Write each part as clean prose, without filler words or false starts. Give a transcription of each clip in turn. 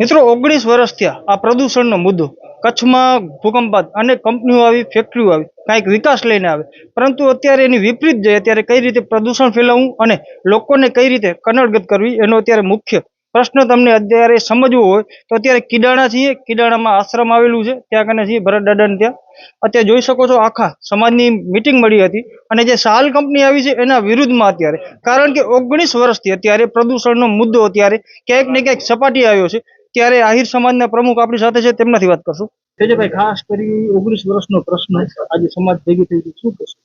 મિત્રો 19 વર્ષ થયા આ પ્રદૂષણનો મુદ્દો કચ્છમાં ભૂકંપ બાદ અનેક કંપનીઓ આવી, ફેક્ટરીઓ આવી, કાંઈક વિકાસ લઈને આવે, પરંતુ અત્યારે એની વિપરીત જાય. અત્યારે કઈ રીતે પ્રદૂષણ ફેલાવવું અને લોકોને કઈ રીતે કનડગત કરવી એનો અત્યારે મુખ્ય પ્રશ્ન તમને અત્યારે સમજવો હોય તો અત્યારે કીડાણા છીએ. કીડાણામાં આશ્રમ આવેલું છે, ત્યાં કને છીએ ભરત દાદાને ત્યાં. અત્યારે જોઈ શકો છો આખા સમાજની મીટિંગ મળી હતી અને જે સાલ કંપની આવી છે એના વિરુદ્ધમાં અત્યારે, કારણ કે 19 વર્ષથી અત્યારે પ્રદૂષણનો મુદ્દો અત્યારે ક્યાંક ને ક્યાંક સપાટી આવ્યો છે. ત્યારે આહિર સમાજના પ્રમુખ આપણી સાથે છે, તેમનાથી વાત કરશું. તેજભાઈ, ખાસ કરી 19 વર્ષનો પ્રશ્ન આજે સમાજ ભેગી થઈ ગઈ, શું કહેશો?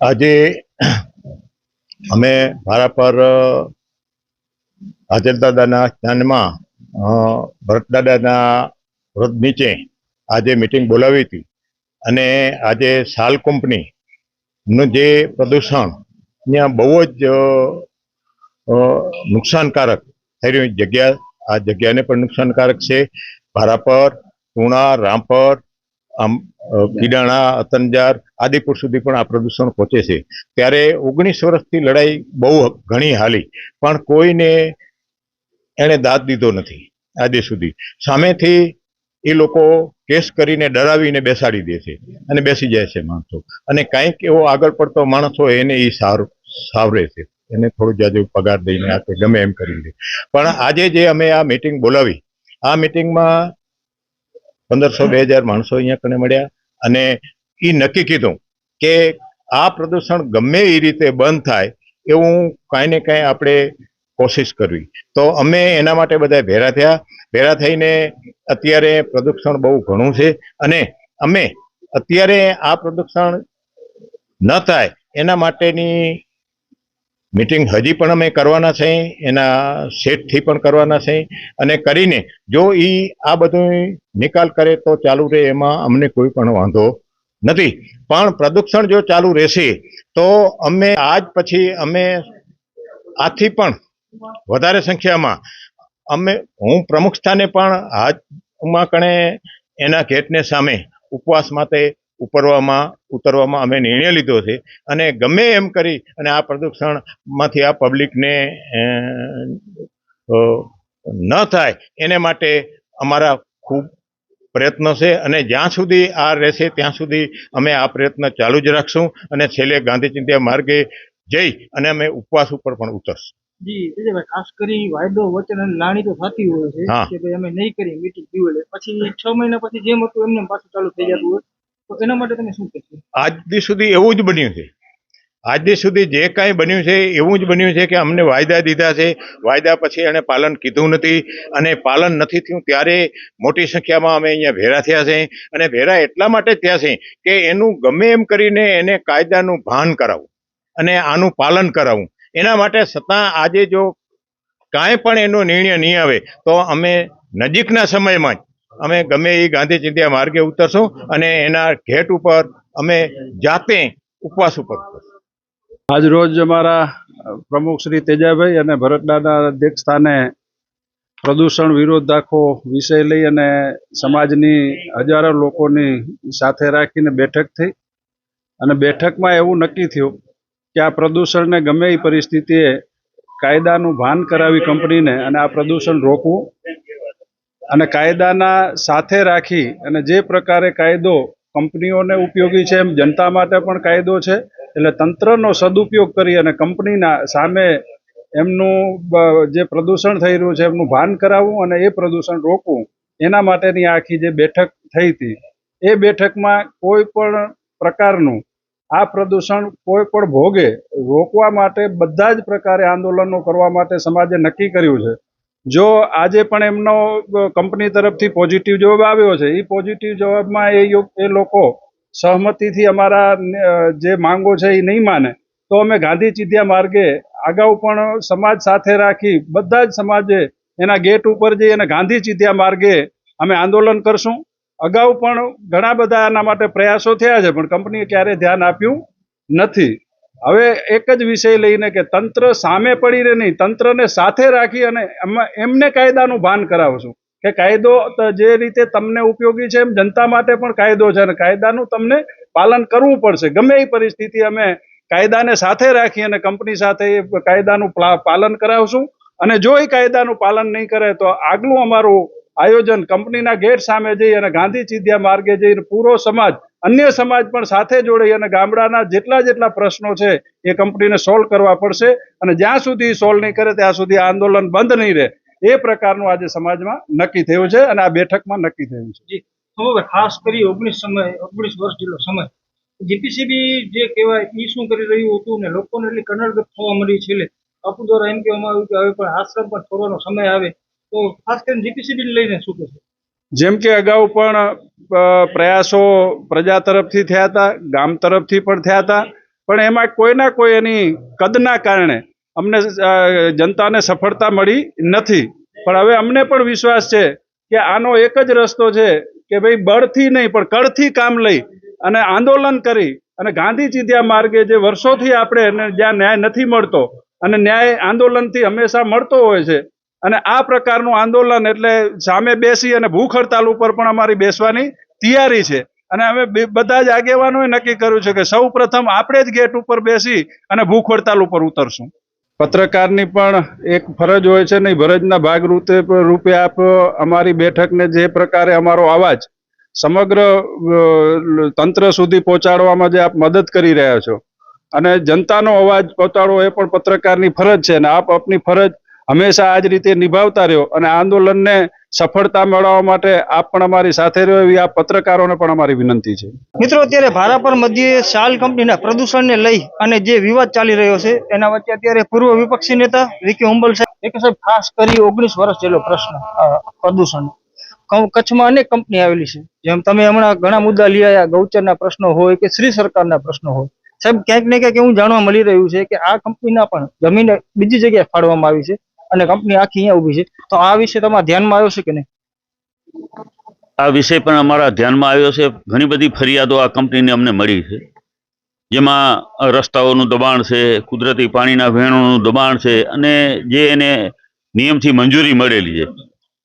આજે અમે ભારાપર હાજર દાદાના સ્થાનમાં ભરત દાદાના વ્રત નીચે આજે મીટિંગ બોલાવી હતી અને આજે સાલ કંપનીનું જે પ્રદૂષણ ત્યાં બહુ જ નુકસાનકારક થઈ રહ્યું જગ્યા, આ જગ્યાને પણ નુકસાનકારક છે. ભારાપર, તુણા, રામપર, કીડાણા, અતંજાર, આદિપુર સુધી પણ આ પ્રદૂષણ પહોંચે છે. ત્યારે 19 વર્ષથી લડાઈ બહુ ઘણી હાલી, પણ કોઈને એણે દાદ દીધો નથી આજે સુધી. સામેથી એ લોકો કેસ કરીને ડરાવીને બેસાડી દે છે અને બેસી જાય છે માણસો, અને કંઈક એવો આગળ પડતો માણસ હોય એને એ સાવરે છે, એને થોડું જાજુ પગાર દઈને આપે, ગમે એમ કરી લે. પણ આજે જે અમે આ મીટિંગ બોલાવી, આ મીટિંગમાં 1500-2000 માણસો અહીંયા કને મળ્યા અને એ નક્કી કીધું કે આ પ્રદૂષણ ગમે એ રીતે બંધ થાય એવું કાંઈ ને કાંઈ આપણે કોશિશ કરવી. તો અમે એના માટે બધા ભેગા થયા. ભેગા થઈને અત્યારે પ્રદૂષણ બહુ ઘણું છે અને અમે અત્યારે આ પ્રદૂષણ ન થાય એના માટેની મીટિંગ હજી પણ અમે કરવાના છે, એના સેટથી પણ કરવાના છે, અને કરીને જો એ આ બધું નિકાલ કરે તો ચાલુ રહે, એમાં અમને કોઈ પણ વાંધો નથી. પણ પ્રદૂષણ જો ચાલુ રહેશે તો અમે આજ પછી અમે આથી પણ વધારે સંખ્યામાં હું પ્રમુખ સ્થાને પણ હાથમાં કણે એના ગેટને સામે ઉપવાસ માટે ઉતરવામાં અમે નિર્ણય લીધો છે. અને ગમે એમ કરી અને આ પ્રદૂષણમાંથી આ પબ્લિકને ન થાય એને માટે અમારા ખૂબ પ્રયત્નો છે, અને જ્યાં સુધી આ રહેશે ત્યાં સુધી અમે આ પ્રયત્ન ચાલુ જ રાખશું અને છેલ્લે ગાંધી ચિંધ્યા માર્ગે જઈ અને અમે ઉપવાસ ઉપર પણ ઉતરશું. જી તેજભાઈ, ખાસ કરી વાયદો વચન અને લાણી તો થતી હોય છે કે ભાઈ અમે નહીં કરી મીટિંગ દીવેલે, પછી 6 મહિના પછી જેમ હતું એમને પાછું ચાલુ થઈ જતું હોય, તો એના માટે તમે શું કહેશો? આજ દી સુધી એવું જ બન્યું છે. આજ દી સુધી જે કાંઈ બન્યું છે એવું જ બન્યું છે કે અમને વાયદા દીધા છે, વાયદા પછી એણે પાલન કીધું નથી, અને પાલન નથી થયું ત્યારે મોટી સંખ્યામાં અમે અહીંયા ભેગા થયા છે. અને ભેગા એટલા માટે થયા છે કે એનું ગમે એમ કરીને એને કાયદાનું ભાન કરાવવું અને આનું પાલન કરાવવું. એના માટે છતાં આજે જો કાંઈ પણ એનો નિર્ણય નહીં આવે તો અમે નજીકના સમયમાં જ અમે ગમે એ ગાંધી ચિંધ્યા માર્ગે ઉતરશું અને એના ગેટ ઉપર અમે જાતે ઉપવાસ ઉપર ઉતરશું. આજ રોજ અમારા પ્રમુખ શ્રી તેજાભાઈ અને ભરતદાદા અધ્યક્ષ સ્થાને પ્રદૂષણ વિરોધ આખો વિષય લઈ અને સમાજની હજારો લોકોની સાથે રાખીને બેઠક થઈ, અને બેઠકમાં એવું નક્કી થયું કે આ પ્રદૂષણને ગમે એ પરિસ્થિતિએ કાયદાનું ભાન કરાવી કંપનીને અને આ પ્રદૂષણ રોકવું, અને કાયદાના સાથે રાખી અને જે પ્રકારે કાયદો કંપનીઓને ઉપયોગી છે એમ જનતા માટે પણ કાયદો છે, એટલે તંત્રનો સદુપયોગ કરી અને કંપનીના સામે એમનું જે પ્રદૂષણ થઈ રહ્યું છે એમનું ભાન કરાવવું અને એ પ્રદૂષણ રોકવું, એના માટેની આખી જે બેઠક થઈ હતી, એ બેઠકમાં કોઈ પણ પ્રકારનું આ પ્રદૂષણ કોઈ પણ ભોગે રોકવા માટે બધા જ પ્રકારે આંદોલનો કરવા માટે સમાજે નક્કી કર્યું છે. જો આજે પણ એમનો કંપની તરફથી પોઝિટિવ જવાબ આવ્યો છે, એ પોઝિટિવ જવાબમાં એ લોકો સહમતિથી અમારા જે માંગો છે એ નહીં માને તો અમે ગાંધી ચિંધ્યા માર્ગે અગાઉ પણ સમાજ સાથે રાખી બધા જ સમાજે એના ગેટ ઉપર જઈ અને ગાંધી ચિંધ્યા માર્ગે અમે આંદોલન કરશું. અગાઉ પણ ઘણા બધા આના માટે પ્રયાસો થયા છે, પણ કંપનીએ ક્યારેય ધ્યાન આપ્યું નથી. હવે એક જ વિષય લઈને કે તંત્ર સામે પડીને નહીં, તંત્રને સાથે રાખી અને એમને કાયદાનું ભાન કરાવશું કે કાયદો જે રીતે તમને ઉપયોગી છે એમ જનતા માટે પણ કાયદો છે, અને કાયદાનું તમને પાલન કરવું પડશે. ગમે એ પરિસ્થિતિ અમે કાયદાને સાથે રાખી અને કંપની સાથે કાયદાનું પાલન કરાવશું અને જો એ કાયદાનું પાલન નહીં કરે તો આગલું અમારું આયોજન કંપનીના ગેટ સામે જઈ અને ગાંધી ચિંધ્યા માર્ગે જઈને પૂરો સમાજ, અન્ય સમાજ પણ સાથે જોડી અને ગામડાના જેટલા પ્રશ્નો છે એ કંપનીને સોલ્વ કરવા પડશે. અને જ્યાં સુધી સોલ્વ નહીં કરે ત્યાં સુધી આ આંદોલન બંધ નહીં રહે એ પ્રકારનું આજે સમાજમાં નક્કી થયું છે અને આ બેઠકમાં નક્કી થયું છે. હવે ખાસ કરી 19 વર્ષ જેટલો સમય જીપીસીબી જે કહેવાય એ શું કરી રહ્યું હતું ને લોકોને એટલી કનડગત થવા મળી છે. બાપુ દ્વારા એમ કહેવામાં આવ્યું કે હવે પણ આશ્રમ પણ છોડવાનો સમય આવે તો ખાસ કરીને જીપીસીબી લઈને શું કહેશે? જેમ કે અગાઉ પણ પ્રયાસો પ્રજા તરફથી થયા હતા, ગામ તરફથી પણ થયા હતા, પણ એમાં કોઈના કોઈ એની કદના કારણે અમને જનતાને સફળતા મળી નથી. પણ હવે અમને પણ વિશ્વાસ છે કે આનો એક જ રસ્તો છે કે ભાઈ બળથી નહીં પણ કળથી કામ લઈ અને આંદોલન કરી અને ગાંધી ચિંધ્યા માર્ગે જે વર્ષોથી આપણે જ્યાં ન્યાય નથી મળતો અને ન્યાય આંદોલનથી હંમેશા મળતો હોય છે, અને આ પ્રકારનું આંદોલન એટલે સામે બેસી અને ભૂખ હડતાલ ઉપર પણ અમારી બેસવાની તૈયારી છે. અને અમે બધા જ આગેવાનોએ નક્કી કર્યું છે કે સૌ પ્રથમ આપણે જ ગેટ ઉપર બેસી અને ભૂખ હડતાલ ઉપર ઉતરશું. પત્રકારની પણ એક ફરજ હોય છે ને, ફરજના ભાગ રૂપે આપ અમારી બેઠકને જે પ્રકારે અમારો અવાજ સમગ્ર તંત્ર સુધી પહોંચાડવામાં જે આપ મદદ કરી રહ્યા છો અને જનતાનો અવાજ પહોંચાડવો એ પણ પત્રકારની ફરજ છે. અને આપ આપની ફરજ હંમેશા આ જ રીતે નિભાવતા રહ્યો અને આંદોલનને સફળતા મેળવવા માટે આપ પણ અમારી સાથે રહ્યો એવી આ પત્રકારોને પણ અમારી વિનંતી છે. મિત્રો, અત્યારે ભારાપર મધ્યે શાલ કંપનીના પ્રદૂષણને લઈ અને જે વિવાદ ચાલી રહ્યો છે એના વચ્ચે અત્યારે પૂર્વ વિપક્ષી નેતા વિકી હુંબલ સાહેબ ખાસ કરી 19 વર્ષ જેટલો પ્રશ્ન પ્રદૂષણ કચ્છમાં અનેક કંપની આવેલી છે. જેમ તમે હમણાં ઘણા મુદ્દા લઈ આવ્યા, ગૌચરના પ્રશ્નો હોય કે શ્રી સરકારના પ્રશ્નો હોય, સાહેબ ક્યાંક ને ક્યાંક એવું જાણવા મળી રહ્યું છે કે આ કંપનીના પણ જમીન બીજી જગ્યાએ ફાળવામાં આવી છે અને કંપની આખી અહીંયા ઊભી છે. તો આ વિશે તમારા ધ્યાનમાં આવ્યો છે કે નહીં? આ વિષય પણ અમારા ધ્યાનમાં આવ્યો છે. ઘણી બધી ફરિયાદો આ કંપનીને અમને મળી છે, જેમાં રસ્તાઓનું દબાણ છે, કુદરતી પાણીના વહેણોનું દબાણ છે અને જે એને નિયમથી મંજૂરી મળેલી છે.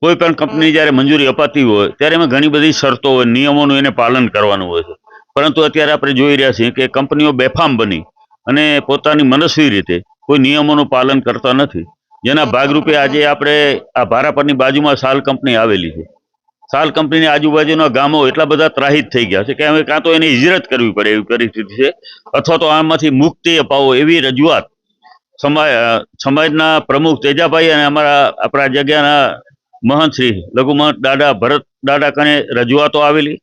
કોઈ પણ કંપની જ્યારે મંજૂરી અપાતી હોય ત્યારે એમાં ઘણી બધી શરતો હોય, નિયમોનું એને પાલન કરવાનું હોય છે. પરંતુ અત્યારે આપણે જોઈ રહ્યા છીએ કે કંપનીઓ બેફામ બની અને પોતાની મનસ્વી રીતે કોઈ નિયમોનું પાલન કરતા નથી, જેના ભાગરૂપે આજે આપણે આ ભારાપરની બાજુમાં શાલ કંપની આવેલી છે. શાલ કંપનીની આજુબાજુના ગામો એટલા બધા ત્રાહિત થઈ ગયા છે કે હવે કાં તો એને હિજરત કરવી પડે એવી પરિસ્થિતિ છે, અથવા તો આમાંથી મુક્તિ અપાવો એવી રજૂઆત સમાજના પ્રમુખ તેજાભાઈ અને આપણા જગ્યાના મહંત શ્રી લઘુમહંત દાદા ભરત દાદા કને રજૂઆતો આવેલી,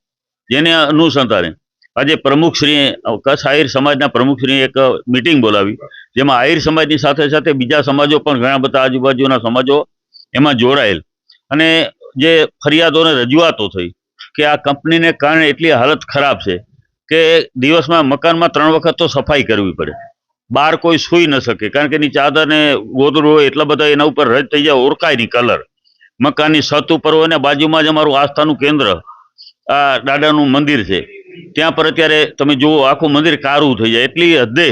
જેને અનુસંધાને આજે પ્રમુખશ્રીએ કચ્છ આહિર સમાજના પ્રમુખશ્રીએ એક મિટિંગ બોલાવી, જેમાં આહિર સમાજની સાથે સાથે બીજા સમાજો પણ ઘણા બધા આજુબાજુના સમાજો એમાં જોડાયેલ. અને જે ફરિયાદોને રજૂઆતો થઈ કે આ કંપનીને કારણે એટલી હાલત ખરાબ છે કે દિવસમાં મકાનમાં 3 વખત તો સફાઈ કરવી પડે, બહાર કોઈ સૂઈ ન શકે કારણ કે એની ચાદર ને ગોદડું હોય એટલા બધા એના ઉપર રજ થઈ જાય, ઓળખાય નહીં કલર. મકાનની છત ઉપર હોય ને બાજુમાં જ અમારું આસ્થાનું કેન્દ્ર આ દાદાનું મંદિર છે, ત્યાં પર અત્યારે તમે જુઓ આખું મંદિર કારું થઈ જાય એટલી હદે.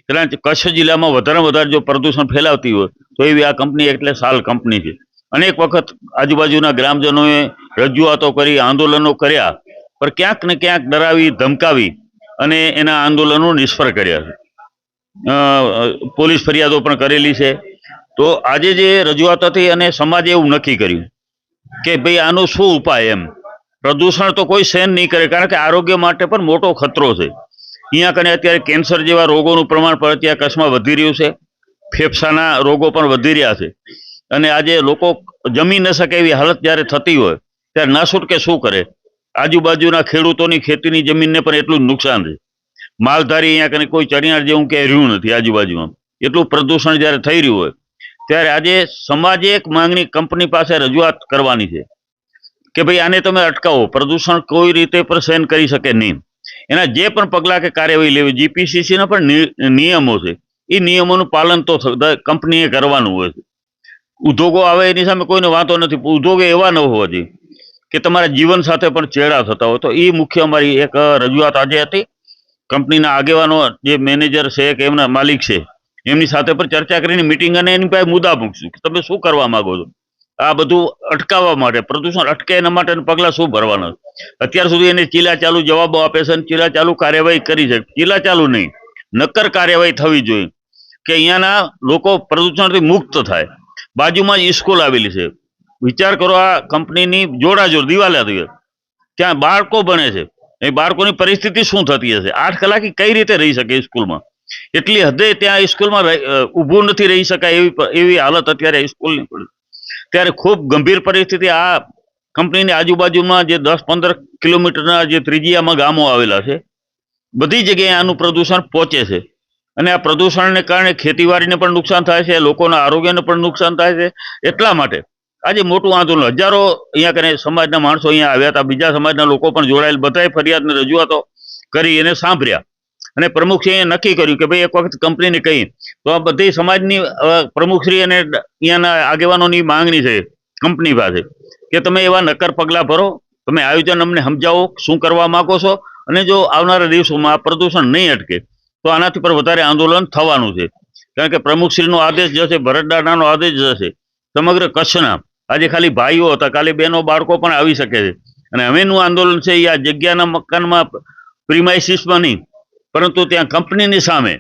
કારણ કે કચ્છ જિલ્લામાં વધારેમાં વધારે જો પ્રદૂષણ ફેલાવતી હોય તો એવી આ કંપની એટલે શાલ કંપની છે. અનેક વખત આજુબાજુના ગ્રામજનોએ રજૂઆતો કરી, આંદોલનો કર્યા, પણ ક્યાંક ને ક્યાંક ડરાવી ધમકાવી અને એના આંદોલનો નિષ્ફળ કર્યા છે. પોલીસ ફરિયાદો પણ કરેલી છે. તો આજે જે રજૂઆત હતી અને સમાજે એવું નક્કી કર્યું કે ભાઈ આનો શું ઉપાય એમ. પ્રદૂષણ તો કોઈ સહન નહીં કરે કારણ કે આરોગ્ય માટે પણ મોટો ખતરો છે. અહીંયા કને અત્યારે કેન્સર જેવા રોગોનું પ્રમાણ પણ અત્યારે કચ્છમાં વધી રહ્યું છે, ફેફસાના રોગો પણ વધી રહ્યા છે. અને આજે લોકો જમી ન શકે એવી હાલત જ્યારે થતી હોય ત્યારે ના છૂટકે શું કરે, આજુબાજુના ખેડૂતોની ખેતીની જમીનને પણ એટલું જ નુકસાન છે. માલધારી અહીંયા કને કોઈ ચરિયાણ જેવું ક્યાંય રહ્યું નથી આજુબાજુમાં. એટલું પ્રદૂષણ જ્યારે થઈ રહ્યું હોય ત્યારે આજે સમાજે એક માંગણી કંપની પાસે રજૂઆત કરવાની છે કે ભાઈ આને તમે અટકાવો, પ્રદૂષણ કોઈ રીતે પણ સહન કરી શકે નહીં. એના જે પણ પગલાં કે કાર્યવાહી લેવી, જીપીસીસીના પણ નિયમો છે, એ નિયમોનું પાલન તો કંપનીએ કરવાનું હોય છે. ઉદ્યોગો આવે એની સામે કોઈને વાંધો નથી, ઉદ્યોગો એવા ન હોવા જોઈએ કે તમારા જીવન સાથે પણ ચેડા થતા હોય. તો એ મુખ્ય અમારી એક રજૂઆત આજે હતી. કંપનીના આગેવાનો જે મેનેજર છે કે એમના માલિક છે એમની સાથે પણ ચર્ચા કરીને મિટિંગ અને એની પાસે મુદ્દા મૂકશું કે તમે શું કરવા માંગો છો, આ બધું અટકાવવા માટે, પ્રદૂષણ અટકે એના માટેના પગલાં શું ભરવાના. અત્યાર સુધી એને ચીલાચાલુ જવાબો આપે છે અને ચીલાચાલુ કાર્યવાહી કરી છે. ચીલાચાલુ નહીં, નક્કર કાર્યવાહી થવી જોઈએ કે અહીંયાના લોકો પ્રદૂષણથી મુક્ત થાય. બાજુમાં જ સ્કૂલ આવેલી છે. વિચાર કરો, આ કંપનીની જોડાજોડ દિવાલે હતી, ત્યાં બાળકો ભણે છે. એ બાળકોની પરિસ્થિતિ શું થતી હશે? 8 કલાક કઈ રીતે રહી શકે સ્કૂલમાં? એટલી હદે ત્યાં સ્કૂલમાં ઊભું નથી રહી શકાય એવી હાલત અત્યારે સ્કૂલની પડી. ત્યારે ખૂબ ગંભીર પરિસ્થિતિ. આ કંપનીની આજુબાજુમાં જે 10-15 કિલોમીટરના જે ત્રિજ્યામાં ગામો આવેલા છે, બધી જગ્યાએ આનું પ્રદૂષણ પહોંચે છે. અને આ પ્રદૂષણને કારણે ખેતીવાડીને પણ નુકસાન થાય છે, લોકોના આરોગ્યને પણ નુકસાન થાય છે. એટલા માટે આજે મોટું આંદોલન, હજારો અહીંયા કરીને સમાજના માણસો અહીંયા આવ્યા હતા, બીજા સમાજના લોકો પણ જોડાયેલ, બધાએ ફરિયાદને રજૂઆતો કરી એને સાંભળ્યા. અને પ્રમુખશ્રીએ નક્કી કર્યું કે ભાઈ એક વખત કંપનીને કહી તો આ બધી સમાજની પ્રમુખશ્રી અને અહીંયાના આગેવાનોની માંગણી છે કંપની પાસે કે તમે એવા નક્કર પગલાં ભરો, તમે આયોજન અમને સમજાવો શું કરવા માંગો છો, અને જો આવનારા દિવસોમાં આ પ્રદૂષણ નહીં અટકે તો આનાથી પર વધારે આંદોલન થવાનું છે. કારણ કે પ્રમુખશ્રીનો આદેશ જશે, ભરતદાદાનો આદેશ જશે સમગ્ર કચ્છના. આજે ખાલી ભાઈઓ હતા, કાલે બહેનો બાળકો પણ આવી શકે છે. અને હવેનું આંદોલન છે એ આ જગ્યાના મકાનમાં પ્રિમાઇસીસમાં નહીં, પરંતુ ત્યાં કંપનીની સામે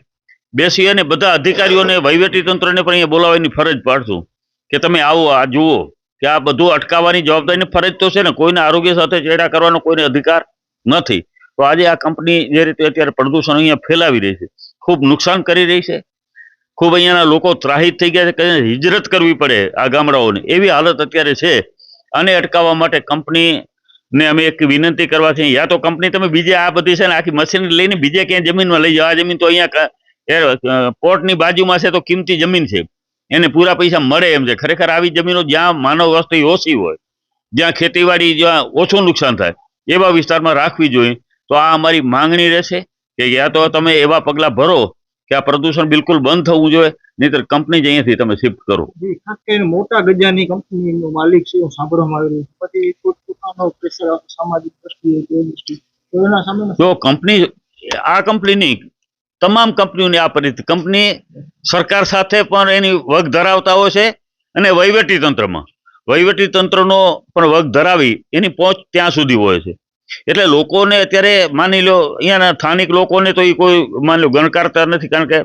બેસી અને બધા અધિકારીઓને વહીવટી તંત્રને પણ અહીંયા બોલાવવાની ફરજ પાડશું કે તમે આવો, આ જુઓ કે આ બધું અટકાવવાની જવાબદારીની ફરજ તો છે ને. કોઈના આરોગ્ય સાથે ચેડા કરવાનો કોઈને અધિકાર નથી. તો આજે આ કંપની જે રીતે અત્યારે પ્રદૂષણ અહીંયા ફેલાવી રહી છે, ખૂબ નુકસાન કરી રહી છે. ખૂબ અહીંયાના લોકો ત્રાહિત થઈ ગયા છે કે હિજરત કરવી પડે આ ગામડાઓને, એવી હાલત અત્યારે છે. આને અટકાવવા માટે કંપનીને અમે એક વિનંતી કરવા છે, યા તો કંપની તમે બીજે આ બધી છે ને આખી મશીનરી લઈને બીજે ક્યાંય જમીનમાં લઈ જાઓ. આ જમીન તો અહીંયા પોર્ટની બાજુમાં છે, તો કિંમતી જમીન છે, એને પૂરા પૈસા મળે એમ છે. ખરેખર આવી જમીનો જ્યાં માનવ વસ્તી ઓછી હોય, જ્યાં ખેતીવાડી જ્યાં ઓછું નુકસાન થાય એવા વિસ્તારમાં રાખવી જોઈએ. તો આ અમારી માંગણી રહેશે કે યા તો તમે એવા પગલાં ભરો કે આ પ્રદૂષણ બિલકુલ બંધ થવું જોઈએ, નહીંતર કંપની જ અહીંયાથી તમે શિફ્ટ કરો. ખાસ કરીને મોટા ગજાની કંપનીનો માલિક છે એવું સાંભળવામાં આવી રહ્યું છે. પછી પોતાનો પ્રેશર સામાજિક દ્રષ્ટિએ કે દ્રષ્ટિએ તો એના સામે જો કંપની, આ કંપનીની તમામ કંપનીઓની આ પરિસ્થિતિ, કંપની સરકાર સાથે પણ એની વગ ધરાવતાઓ છે અને વહીવટી તંત્રનો પણ વગ ધરાવી એની પહોંચ ત્યાં સુધી હોય છે. એટલે લોકોને અત્યારે માની લો અહીંયાના સ્થાનિક લોકોને તો એ કોઈ માની લો ગણકારતા નથી. કારણ કે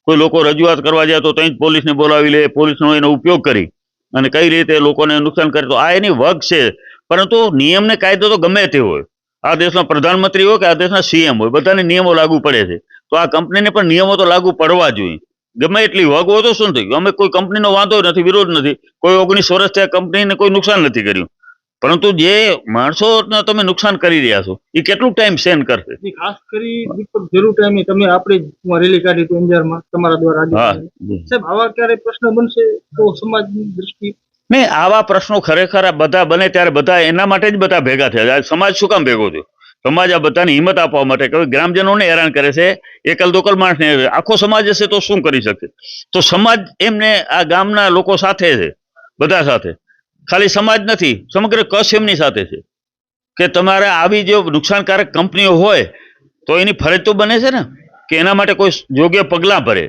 કોઈ લોકો રજૂઆત કરવા જાય તો ત્યાં જ પોલીસને બોલાવી લે, પોલીસનો એનો ઉપયોગ કરી અને કઈ રીતે લોકોને નુકસાન કરે. તો આ એની વગ છે. પરંતુ નિયમને કાયદો તો ગમે તે હોય, આ દેશના પ્રધાનમંત્રી હોય કે આ દેશના સીએમ હોય, બધાને નિયમો લાગુ પડે છે. તો આ કંપનીને પણ નિયમો તો લાગુ પડવા જોઈએ. ગમે એટલી વગ હોય તો શું થઈ ગયું? અમે કોઈ કંપનીનો વાંધો નથી, વિરોધ નથી. કોઈ 19 વર્ષથી આ કંપનીને કોઈ નુકસાન નથી કર્યું. પરંતુ જે માણસોને તમે નુકસાન કરી રહ્યા છો એ કેટલું ટાઈમ સહન કરશે? ખાસ કરી દીપક જરૂર ટાઈમે તમે આપણે રેલી કાઢી હતી અંજારમાં તમારા દ્વારા. સાહેબ, આવા ક્યારે પ્રશ્ન બનશે તો સમાજની દ્રષ્ટિએ નહીં, આવા પ્રશ્નો ખરેખર આ બધા બને ત્યારે બધા એના માટે જ બધા ભેગા થયા. સમાજ શું કામ ભેગો થયો? સમાજ આ બધાની હિંમત આપવા માટે કે ગ્રામજનોને હેરાન કરે છે, એકલ દોકલ માણસને. આખો સમાજ હશે તો શું કરી શકે? તો સમાજ એમને આ ગામના લોકો સાથે છે, બધા સાથે. ખાલી સમાજ નથી, સમગ્ર કચ્છ એમની સાથે છે કે તમારે આવી જો નુકસાનકારક કંપનીઓ હોય તો એની ફરજ તો બને છે ને કે એના માટે કોઈ યોગ્ય પગલાં ભરે,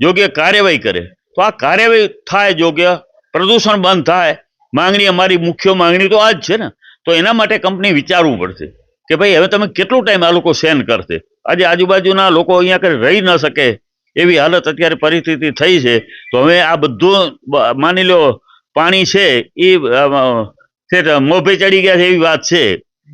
યોગ્ય કાર્યવાહી કરે. તો આ કાર્યવાહી થાય, યોગ્ય પ્રદૂષણ બંધ થાય. માંગણી અમારી મુખ્ય માંગણી તો આ જ છે ને. તો એના માટે કંપની વિચારવું પડશે કે ભાઈ હવે તમે કેટલો ટાઈમ આ લોકો સહન કરશે. આજે આજુબાજુના લોકો અહીંયા રહી ન શકે એવી હાલત અત્યારે પરિસ્થિતિ થઈ છે. તો હવે આ બધું માની લો પાણી છે એ મોભે ચડી ગયા છે એવી વાત છે.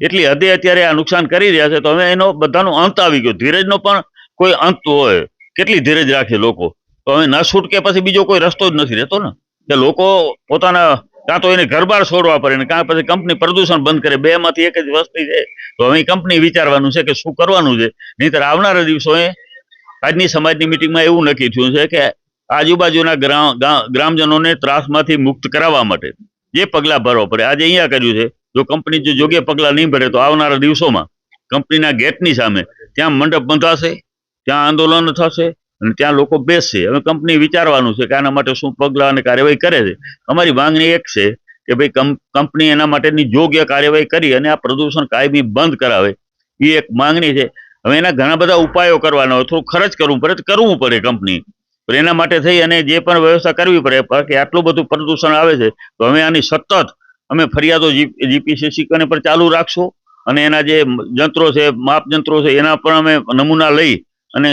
એટલી હદે અત્યારે આ નુકસાન કરી રહ્યા છે. તો હવે એનો બધાનો અંત આવી ગયો. ધીરજનો પણ કોઈ અંત હોય, કેટલી ધીરજ રાખે લોકો? તો હવે ન છૂટકે પછી બીજો કોઈ રસ્તો જ નથી રહેતો ને કે લોકો પોતાના કાં તો એને ઘર બહાર છોડવા પડે ને કાં પછી કંપની પ્રદૂષણ બંધ કરે. બેમાંથી એક જ વસ્તુ છે. તો હવે કંપની વિચારવાનું છે કે શું કરવાનું છે. નહીંતર આવનારા દિવસોએ આજની સમાજની મિટિંગમાં એવું નક્કી થયું છે કે આજુબાજુના ગ્રામજનોને ત્રાસમાંથી મુક્ત કરાવવા માટે જે પગલાં ભરવા પડે આજે અહીંયા કર્યું છે. જો કંપની જો યોગ્ય પગલાં નહીં ભરે તો આવનારા દિવસોમાં કંપનીના ગેટની સામે ત્યાં મંડપ બંધાશે, ત્યાં આંદોલન થશે અને ત્યાં લોકો બેસશે. હવે કંપની વિચારવાનું છે કે આના માટે શું પગલાં અને કાર્યવાહી કરે છે. અમારી માંગણી એક છે કે ભાઈ કંપની એના માટેની યોગ્ય કાર્યવાહી કરી અને આ પ્રદૂષણ કાયમી બંધ કરાવે, એ એક માંગણી છે. હવે એના ઘણા બધા ઉપાયો કરવાના હોય, થોડું ખર્ચ કરવું પડે તો કરવું પડે કંપની, પણ એના માટે થઈ અને જે પણ વ્યવસ્થા કરવી પડે કે આટલું બધું પ્રદૂષણ આવે છે તો અમે આની સતત અમે ફરિયાદો જીપીસીસી કને પણ ચાલુ રાખશું અને એના જે યંત્રો છે, માપ યંત્રો છે, એના પણ અમે નમૂના લઈ અને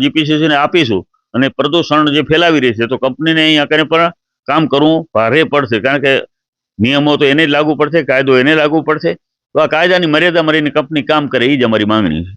જીપીસીસીને આપીશું. અને પ્રદૂષણ જે ફેલાવી રહી છે તો કંપનીને અહીંયા કને પણ કામ કરવું ભારે પડશે, કારણ કે નિયમો તો એને જ લાગુ પડશે, કાયદો એને લાગુ પડશે. તો આ કાયદાની મર્યાદા મારીને કંપની કામ કરે એ જ અમારી માંગણી છે.